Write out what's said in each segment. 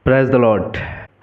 Praise the Lord.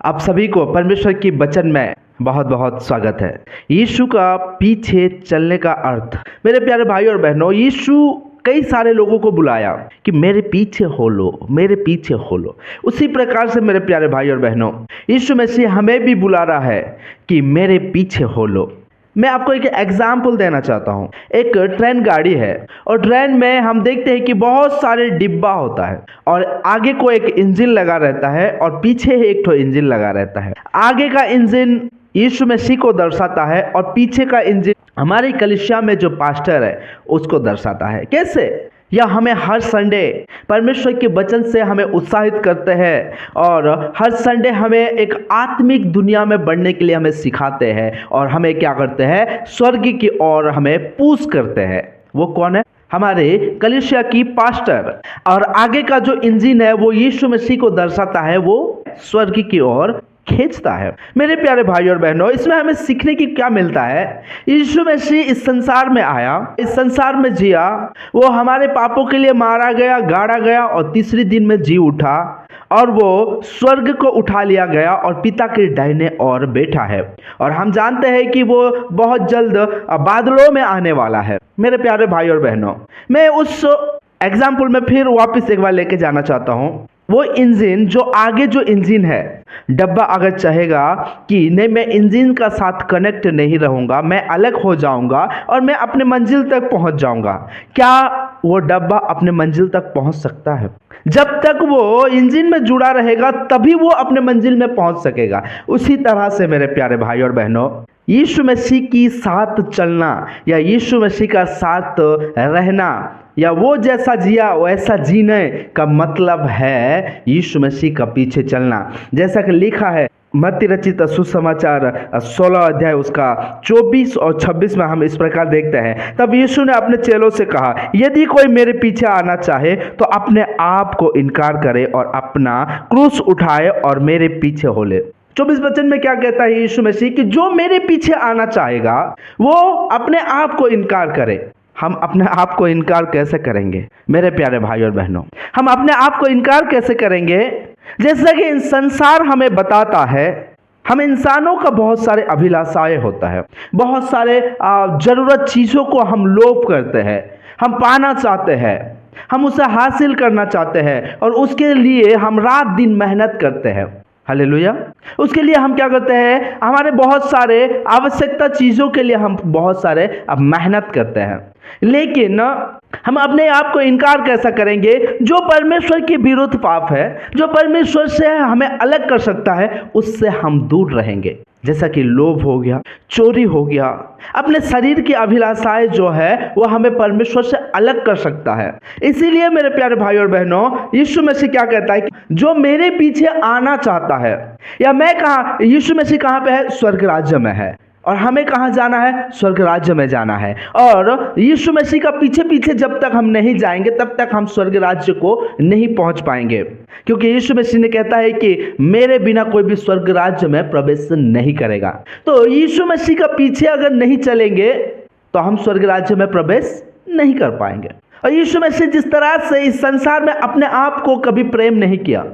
आप सभी को परमेश्वर की वचन में बहुत बहुत स्वागत है। यीशु का पीछे चलने का अर्थ, मेरे प्यारे भाई और बहनों, यीशु कई सारे लोगों को बुलाया कि मेरे पीछे हो लो, मेरे पीछे हो लो। उसी प्रकार से मेरे प्यारे भाई और बहनों, यीशु मसीह हमें भी बुला रहा है कि मेरे पीछे हो लो। मैं आपको एक एग्जाम्पल देना चाहता हूँ। एक ट्रेन गाड़ी है और ट्रेन में हम देखते हैं कि बहुत सारे डिब्बा होता है और आगे को एक इंजन लगा रहता है और पीछे एक तो इंजन लगा रहता है। आगे का इंजन यीशु मसीह को दर्शाता है और पीछे का इंजन हमारी कलीसिया में जो पास्टर है उसको दर्शाता है। कैसे? या हमें हर संडे परमेश्वर के वचन से हमें उत्साहित करते हैं और हर संडे हमें एक आत्मिक दुनिया में बढ़ने के लिए हमें सिखाते हैं और हमें क्या करते हैं, स्वर्ग की ओर हमें पुश करते हैं। वो कौन है? हमारे कलीसिया की पास्टर। और आगे का जो इंजन है वो यीशु मसीह को दर्शाता है, वो स्वर्ग की ओर खींचता है। मेरे प्यारे भाई और बहनों, इसमें हमें सीखने की क्या मिलता है? यीशु मसीह इस संसार में आया, इस संसार में जिया, वो हमारे पापों के लिए मारा गया, गाड़ा गया और तीसरे दिन में जी उठा और वो स्वर्ग को उठा लिया गया और पिता के दाहिने ओर बैठा है। और हम जानते हैं कि वो बहुत जल्द बादलों में आने वाला है। मेरे प्यारे भाई और बहनों, मैं उस एग्जाम्पल में फिर वापस एक बार लेके जाना चाहता हूँ। वो इंजन जो आगे जो इंजन है, डब्बा अगर चाहेगा कि नहीं, मैं इंजन का साथ कनेक्ट नहीं रहूंगा, मैं अलग हो जाऊंगा और मैं अपने मंजिल तक पहुंच जाऊंगा, क्या वो डब्बा अपने मंजिल तक पहुंच सकता है? जब तक वो इंजन में जुड़ा रहेगा तभी वो अपने मंजिल में पहुंच सकेगा। उसी तरह से मेरे प्यारे भाई और बहनों, यीशु मसीह की साथ चलना या यीशु मसीह का साथ रहना या वो जैसा जिया वैसा जीने का मतलब है यीशु मसीह का पीछे चलना। जैसा कि लिखा है मत्ती रचित सुसमाचार 16 अध्याय उसका 24 और 26 में हम इस प्रकार देखते हैं, तब यीशु ने अपने चेलों से कहा, यदि कोई मेरे पीछे आना चाहे तो अपने आप को इनकार करे और अपना क्रूस उठाए और मेरे पीछे हो ले। 24 वचन में क्या कहता है यीशु मसीह कि जो मेरे पीछे आना चाहेगा वो अपने आप को इनकार करे। हम अपने आप को इनकार कैसे करेंगे मेरे प्यारे भाई और बहनों? हम अपने आप को इनकार कैसे करेंगे? जैसा कि संसार हमें बताता है, हम इंसानों का बहुत सारे अभिलाषाएं होता है, बहुत सारे जरूरत चीज़ों को हम लोभ करते हैं, हम पाना चाहते हैं, हम उसे हासिल करना चाहते हैं और उसके लिए हम रात दिन मेहनत करते हैं। हालेलुया। उसके लिए हम क्या करते हैं? हमारे बहुत सारे आवश्यकता चीज़ों के लिए हम बहुत सारे मेहनत करते हैं, लेकिन हम अपने आप को इनकार कैसा करेंगे? जो परमेश्वर के विरुद्ध पाप है, जो परमेश्वर से हमें अलग कर सकता है, उससे हम दूर रहेंगे। जैसा कि लोभ हो गया, चोरी हो गया, अपने शरीर की अभिलाषाएं जो है वो हमें परमेश्वर से अलग कर सकता है। इसीलिए मेरे प्यारे भाई और बहनों, यीशु मसीह क्या कहता है कि जो मेरे पीछे आना चाहता है, या मैं कहा यीशु मसीह कहाँ पे है? स्वर्ग राज्य में है। और हमें कहाँ जाना है? स्वर्ग राज्य में जाना है। और यीशु मसीह का पीछे पीछे जब तक हम नहीं जाएंगे तब तक हम स्वर्ग राज्य को नहीं पहुंच पाएंगे, क्योंकि यीशु मसीह ने कहता है कि मेरे बिना कोई भी स्वर्ग राज्य में प्रवेश नहीं करेगा। तो यीशु मसीह का पीछे अगर नहीं चलेंगे तो हम स्वर्ग राज्य में प्रवेश नहीं कर पाएंगे। और यीशु मसीह जिस तरह से इस संसार में अपने आप को कभी प्रेम नहीं किया,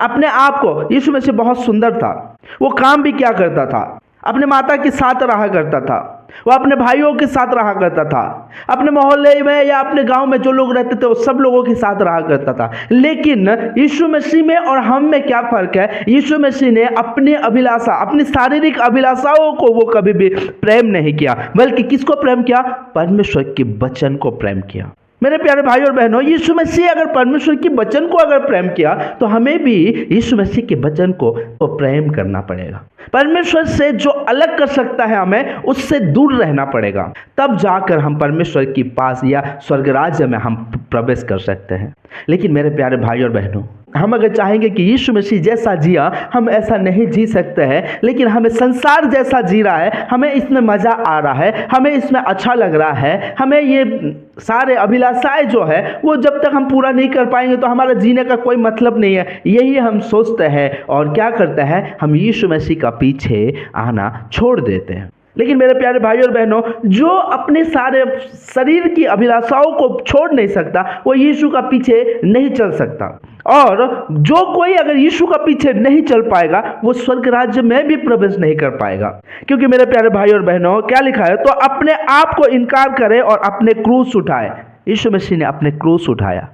अपने आप को, यीशु मसीह बहुत सुंदर था, वो काम भी क्या करता था? अपने माता के साथ रहा करता था, वो अपने भाइयों के साथ रहा करता था, अपने मोहल्ले में या अपने गांव में जो लोग रहते थे वो सब लोगों के साथ रहा करता था। लेकिन यीशु मसीह में और हम में क्या फर्क है? यीशु मसीह ने अपनी अभिलाषा, अपनी शारीरिक अभिलाषाओं को वो कभी भी प्रेम नहीं किया, बल्कि किसको प्रेम किया? परमेश्वर के वचन को प्रेम किया। मेरे प्यारे भाई और बहनों, यीशु मसीह अगर परमेश्वर के वचन को अगर प्रेम किया तो हमें भी यीशु मसीह के वचन को प्रेम करना पड़ेगा। परमेश्वर से जो अलग कर सकता है हमें उससे दूर रहना पड़ेगा, तब जाकर हम परमेश्वर के पास या स्वर्ग राज्य में हम प्रवेश कर सकते हैं। लेकिन मेरे प्यारे भाई और बहनों, हम अगर चाहेंगे कि यीशु मसीह जैसा जिया हम ऐसा नहीं जी सकते हैं, लेकिन हमें संसार जैसा जी रहा है, हमें इसमें मज़ा आ रहा है, हमें इसमें अच्छा लग रहा है, हमें ये सारे अभिलाषाएं जो है वो जब तक हम पूरा नहीं कर पाएंगे तो हमारा जीने का कोई मतलब नहीं है, यही हम सोचते हैं और क्या करते हैं? हम यीशु मसीह का पीछे आना छोड़ देते हैं। लेकिन मेरे प्यारे भाई और बहनों, जो अपने सारे शरीर की अभिलाषाओं को छोड़ नहीं सकता वो यीशु का पीछे नहीं चल सकता। और जो कोई अगर यीशु का पीछे नहीं चल पाएगा वो स्वर्ग राज्य में भी प्रवेश नहीं कर पाएगा। क्योंकि मेरे प्यारे भाई और बहनों, क्या लिखा है, तो अपने आप को इनकार करे और अपने क्रूस उठाए। यीशु मसीह ने अपने क्रूस उठाया,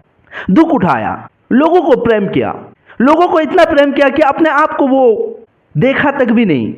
दुख उठाया, लोगों को प्रेम किया, लोगों को इतना प्रेम किया कि अपने आप को वो देखा तक भी नहीं,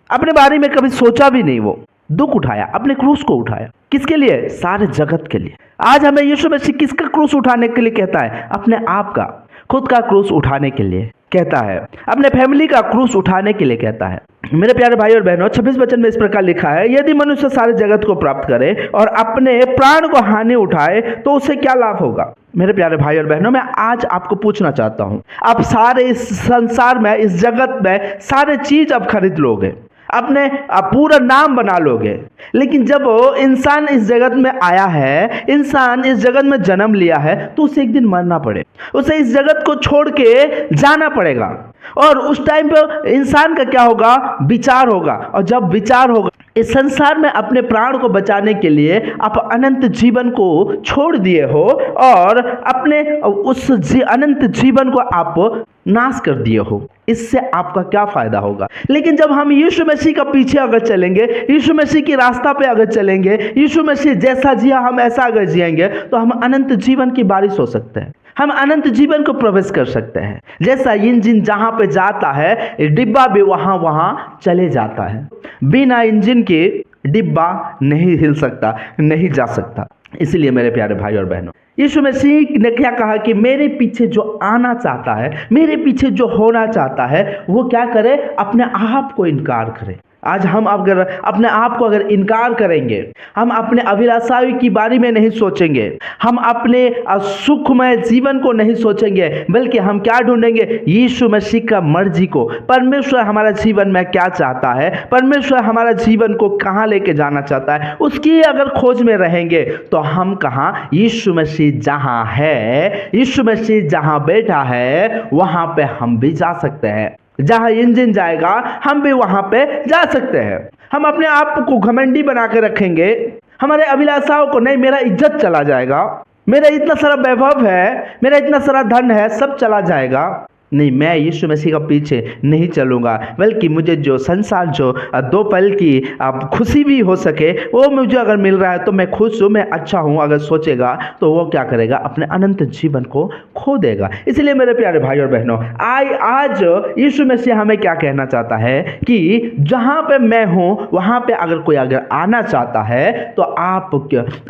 अपने बारे में कभी सोचा भी नहीं। वो दुख उठाया, अपने क्रूस को उठाया। किसके लिए? सारे जगत के लिए। आज हमें यीशु मसीह किसका क्रूस उठाने के लिए कहता है? अपने आप का, खुद का क्रूस उठाने के लिए कहता है, अपने फैमिली का क्रूस उठाने के लिए कहता है। मेरे प्यारे भाई और बहनों, 26 वचन में इस प्रकार लिखा है, यदि मनुष्य सारे जगत को प्राप्त करे और अपने प्राण को हानि उठाए तो उसे क्या लाभ होगा? मेरे प्यारे भाई और बहनों, मैं आज आपको पूछना चाहता हूं, आप सारे इस संसार में, इस जगत में सारे चीज आप खरीद लोगे, अपने पूरा नाम बना लोगे, लेकिन जब इंसान इस जगत में आया है, इंसान इस जगत में जन्म लिया है, तो उसे एक दिन मरना पड़े, उसे इस जगत को छोड़ के जाना पड़ेगा। और उस टाइम पे इंसान का क्या होगा? विचार होगा। और जब विचार होगा, इस संसार में अपने प्राण को बचाने के लिए आप अनंत जीवन को छोड़ दिए हो और अपने उस अनंत जीवन को आप नाश कर दिए हो, इससे आपका क्या फायदा होगा? लेकिन जब हम यीशु मसीह का पीछे अगर चलेंगे, यीशु मसीह की रास्ता पे अगर चलेंगे, यीशु मसीह जैसा जिया हम ऐसा अगर जिएंगे, तो हम अनंत जीवन की बारिश हो सकते हैं, हम अनंत जीवन को प्रवेश कर सकते हैं। जैसा इंजन जहां पे जाता है, डिब्बा भी वहां वहां चले जाता है। बिना इंजन के डिब्बा नहीं हिल सकता, नहीं जा सकता। इसलिए मेरे प्यारे भाई और बहनों, यीशु मसीह ने क्या कहा कि मेरे पीछे जो आना चाहता है, मेरे पीछे जो होना चाहता है, वो क्या करे? अपने आप को इनकार करे। आज हम अगर अपने आप को अगर इनकार करेंगे, हम अपने अभिलाषाओं की बारे में नहीं सोचेंगे, हम अपने सुखमय जीवन को नहीं सोचेंगे, बल्कि हम क्या ढूंढेंगे? यीशु मसीह का मर्जी को। परमेश्वर हमारा जीवन में क्या चाहता है, परमेश्वर हमारा जीवन को कहाँ लेके जाना चाहता है, उसकी अगर खोज में रहेंगे, तो हम कहाँ? यीशु मसीह जहाँ है, यीशु मसीह जहाँ बैठा है, वहाँ पे हम भी जा सकते हैं। जहां इंजन जाएगा हम भी वहां पे जा सकते हैं। हम अपने आप को घमंडी बना के रखेंगे, हमारे अभिलाषाओं को, नहीं मेरा इज्जत चला जाएगा, मेरा इतना सारा वैभव है, मेरा इतना सारा धन है, सब चला जाएगा। नहीं, मैं यीशु मसीह का पीछे नहीं चलूँगा, बल्कि मुझे जो संसार, जो दो पल की खुशी भी हो सके, वो मुझे अगर मिल रहा है तो मैं खुश हूँ, मैं अच्छा हूँ, अगर सोचेगा तो वो क्या करेगा? अपने अनंत जीवन को खो देगा। इसलिए मेरे प्यारे भाई और बहनों, आज यीशु मसीह हमें क्या कहना चाहता है कि जहाँ पे मैं हूँ वहाँ पे अगर कोई अगर आना चाहता है तो आप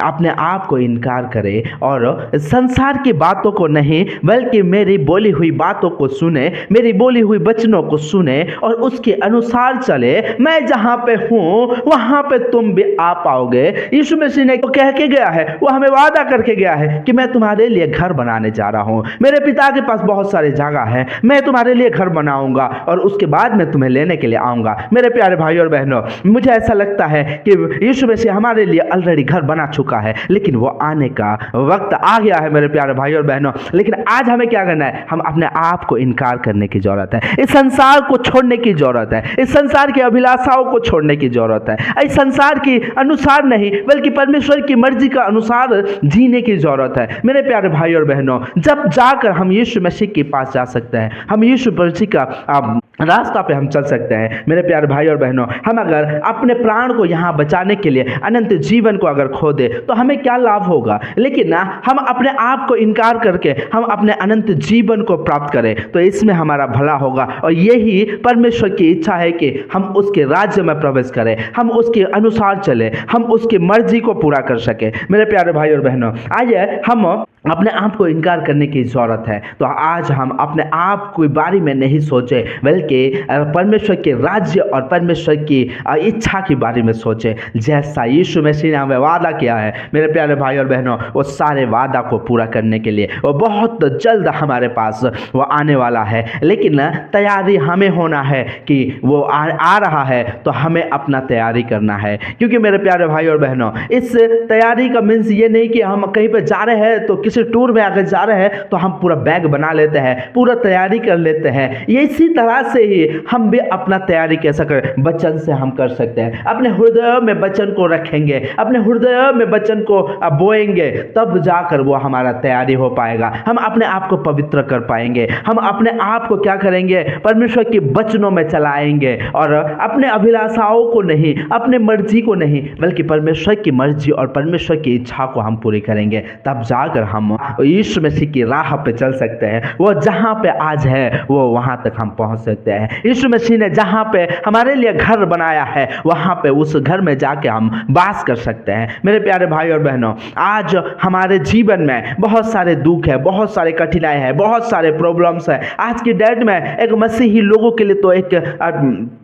अपने आप को इनकार करें और संसार की बातों को नहीं, बल्कि मेरी बोली हुई बातों को सुने, मेरी बोली हुई वचनों को सुने और उसके अनुसार चले। मैं जहां पे हूं वहां पे तुम भी आ पाओगे। यीशु मसीह ने तो कह के गया है, वो हमें वादा करके गया है कि मैं तुम्हारे लिए घर बनाने जा रहा हूं, मेरे पिता के पास बहुत सारी जगह है, मैं तुम्हारे लिए घर बनाऊंगा और उसके बाद मैं तुम्हें लेने के लिए आऊंगा। मेरे प्यारे भाई और बहनों, मुझे ऐसा लगता है कि यीशु मसीह हमारे लिए ऑलरेडी घर बना चुका है, लेकिन वो आने का वक्त आ गया है मेरे प्यारे भाई और बहनों। लेकिन आज हमें क्या करना है? हम अपने आप को इनकार करने की जरूरत है, इस संसार को छोड़ने की जरूरत है, इस संसार की अभिलाषाओं को छोड़ने की जरूरत है, इस संसार के अनुसार नहीं बल्कि परमेश्वर की मर्जी का अनुसार जीने की जरूरत है। मेरे प्यारे भाई और बहनों, जब जाकर हम यीशु मसीह के पास जा सकते हैं, हम यीशु मसीह का रास्ता पे हम चल सकते हैं। मेरे प्यारे भाई और बहनों, हम अगर अपने प्राण को यहाँ बचाने के लिए अनंत जीवन को अगर खो दे तो हमें क्या लाभ होगा? लेकिन ना, हम अपने आप को इनकार करके हम अपने अनंत जीवन को प्राप्त करें तो इसमें हमारा भला होगा। और यही परमेश्वर की इच्छा है कि हम उसके राज्य में प्रवेश करें, हम उसके अनुसार चले, हम उसकी मर्जी को पूरा कर सके। मेरे प्यारे भाई और बहनों, आइए हम अपने आप को इनकार करने की जरूरत है। तो आज हम अपने आप के बारे में नहीं सोचे, बल्कि परमेश्वर के राज्य और परमेश्वर की इच्छा के बारे में सोचे। जैसा यीशु मसीह ने हमें वादा किया है मेरे प्यारे भाई और बहनों, वो सारे वादा को पूरा करने के लिए वो बहुत जल्द हमारे पास वो आने वाला है। लेकिन तैयारी हमें होना है कि वो आ रहा है, तो हमें अपना तैयारी करना है। क्योंकि मेरे प्यारे भाई और बहनों, इस तैयारी का मीन्स ये नहीं कि हम कहीं पर जा रहे हैं तो किसी टूर में अगर जा रहे हैं तो हम पूरा बैग बना लेते हैं, पूरा तैयारी कर लेते हैं। ये इसी तरह से वैसे ही हम भी अपना तैयारी कैसा करें, वचन से हम कर सकते हैं। अपने हृदय में वचन को रखेंगे, अपने हृदय में वचन को बोएंगे, तब जाकर वो हमारा तैयारी हो पाएगा। हम अपने आप को पवित्र कर पाएंगे, हम अपने आप को क्या करेंगे, परमेश्वर के वचनों में चलाएंगे और अपने अभिलाषाओं को नहीं, अपने मर्जी को नहीं, बल्कि परमेश्वर की मर्जी और परमेश्वर की इच्छा को हम पूरी करेंगे। तब जाकर हम यीशु मसीह की राह पे चल सकते हैं। वो जहाँ पे आज है वो वहाँ तक हम पहुँच सकते हैं। यीशु मसीह ने जहाँ पे हमारे लिए घर बनाया है वहाँ पे उस घर में जाके हम वास कर सकते हैं। मेरे प्यारे भाई और बहनों, आज हमारे जीवन में बहुत सारे दुख है, बहुत सारे कठिनाई है, बहुत सारे प्रॉब्लम्स है। आज की डेट में एक मसीही लोगों के लिए तो एक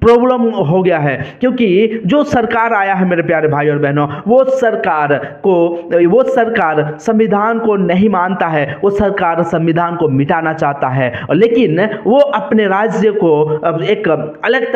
प्रॉब्लम हो गया है, क्योंकि जो सरकार आया है मेरे प्यारे भाई और बहनों, वो सरकार संविधान को नहीं मानता है। वो सरकार संविधान को मिटाना चाहता है, लेकिन वो अपने राज्य को एक अलग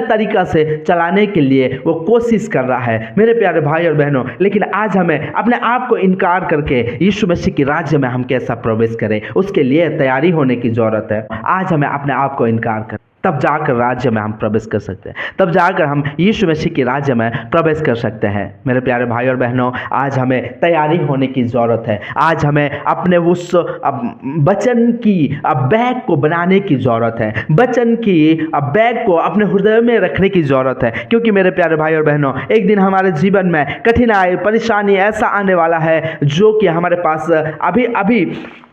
तरीके से चलाने के लिए वो कोशिश कर रहा है मेरे प्यारे भाई और बहनों। लेकिन आज हमें अपने आप को इनकार करके यीशु मसीह के राज्य में हम कैसा प्रवेश करें, उसके लिए तैयारी होने की जरूरत है। आज हमें अपने आप को इनकार करें, तब जाकर राज्य में हम प्रवेश कर सकते हैं, तब जाकर हम यीशु मसीह के राज्य में प्रवेश कर सकते हैं। मेरे प्यारे भाई और बहनों, आज हमें तैयारी होने की ज़रूरत है। आज हमें अपने उस वचन की बैग को बनाने की ज़रूरत है, वचन की बैग को अपने हृदय में रखने की ज़रूरत है। क्योंकि मेरे प्यारे भाई और बहनों, एक दिन हमारे जीवन में कठिनाई, परेशानी ऐसा आने वाला है जो कि हमारे पास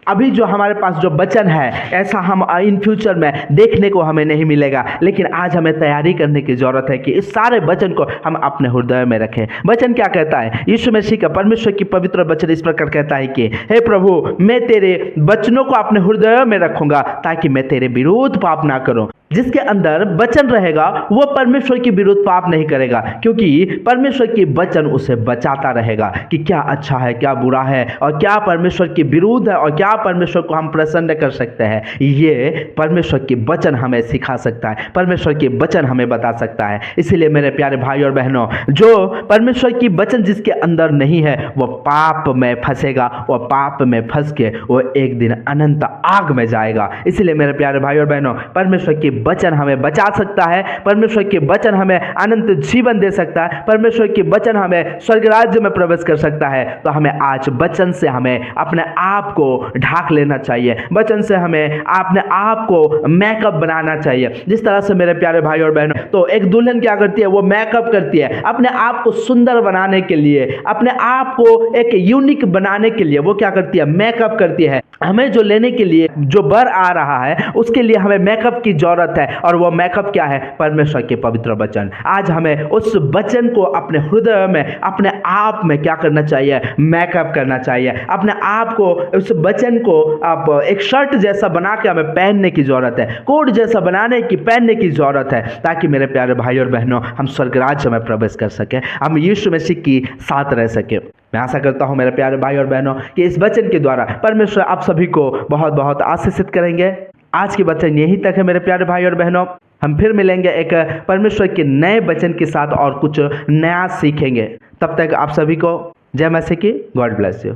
अभी जो हमारे पास जो वचन है, ऐसा हम इन फ्यूचर में देखने को हमें नहीं मिलेगा। लेकिन आज हमें तैयारी करने की ज़रूरत है कि इस सारे वचन को हम अपने हृदय में रखें। वचन क्या कहता है? यीशु मसीह का परमेश्वर की पवित्र वचन इस प्रकार कहता है कि हे प्रभु, मैं तेरे वचनों को अपने हृदय में रखूंगा ताकि मैं तेरे विरुद्ध पाप ना करूं। जिसके अंदर वचन रहेगा वो परमेश्वर के विरुद्ध पाप नहीं करेगा, क्योंकि परमेश्वर की वचन उसे बचाता रहेगा कि क्या अच्छा है, क्या बुरा है, और क्या परमेश्वर के विरुद्ध है, और क्या परमेश्वर को हम प्रसन्न कर सकते हैं। ये परमेश्वर की वचन हमें सिखा सकता है, परमेश्वर की वचन हमें बता सकता है। इसीलिए मेरे प्यारे भाई और बहनों, जो परमेश्वर की वचन जिसके अंदर नहीं है वो पाप में फंसेगा, वो पाप में फंस के वो एक दिन अनंत आग में जाएगा। इसीलिए मेरे प्यारे भाई और बहनों, परमेश्वर की वचन हमें बचा सकता है, परमेश्वर के वचन हमें अनंत जीवन दे सकता है, परमेश्वर के वचन हमें स्वर्ग राज्य में प्रवेश कर सकता है। तो हमें आज वचन से हमें अपने आप को ढाक लेना चाहिए, वचन से हमें अपने आप को मेकअप बनाना चाहिए। जिस तरह से मेरे प्यारे भाई और बहनों, तो एक दुल्हन क्या करती है, वो मेकअप करती है अपने आप को सुंदर बनाने के लिए, अपने आप को एक यूनिक बनाने के लिए वो क्या करती है, मेकअप करती है। हमें जो लेने के लिए जो बर आ रहा है उसके लिए हमें मेकअप की जरूरत है, और वो मेकअप क्या है? परमेश्वर के पवित्र वचन। आज हमें उस वचन को अपने हृदय में, अपने आप में क्या करना चाहिए? मेकअप करना चाहिए। अपने आप को, उस वचन को आप एक शर्ट जैसा बना के हमें पहनने की जरूरत है, कोट जैसा पहनने की जरूरत है, ताकि मेरे प्यारे भाई और बहनों हम स्वर्ग राज्य में प्रवेश कर सके, हम यीशु मसीह की साथ रह सके। मैं आशा करता हूं मेरे प्यारे भाई और बहनों कि इस वचन के द्वारा परमेश्वर आप सभी को बहुत बहुत आशीषित करेंगे। आज की वचन यहीं तक है मेरे प्यारे भाई और बहनों। हम फिर मिलेंगे एक परमेश्वर के नए वचन के साथ और कुछ नया सीखेंगे। तब तक आप सभी को जय मसीह की। God bless you.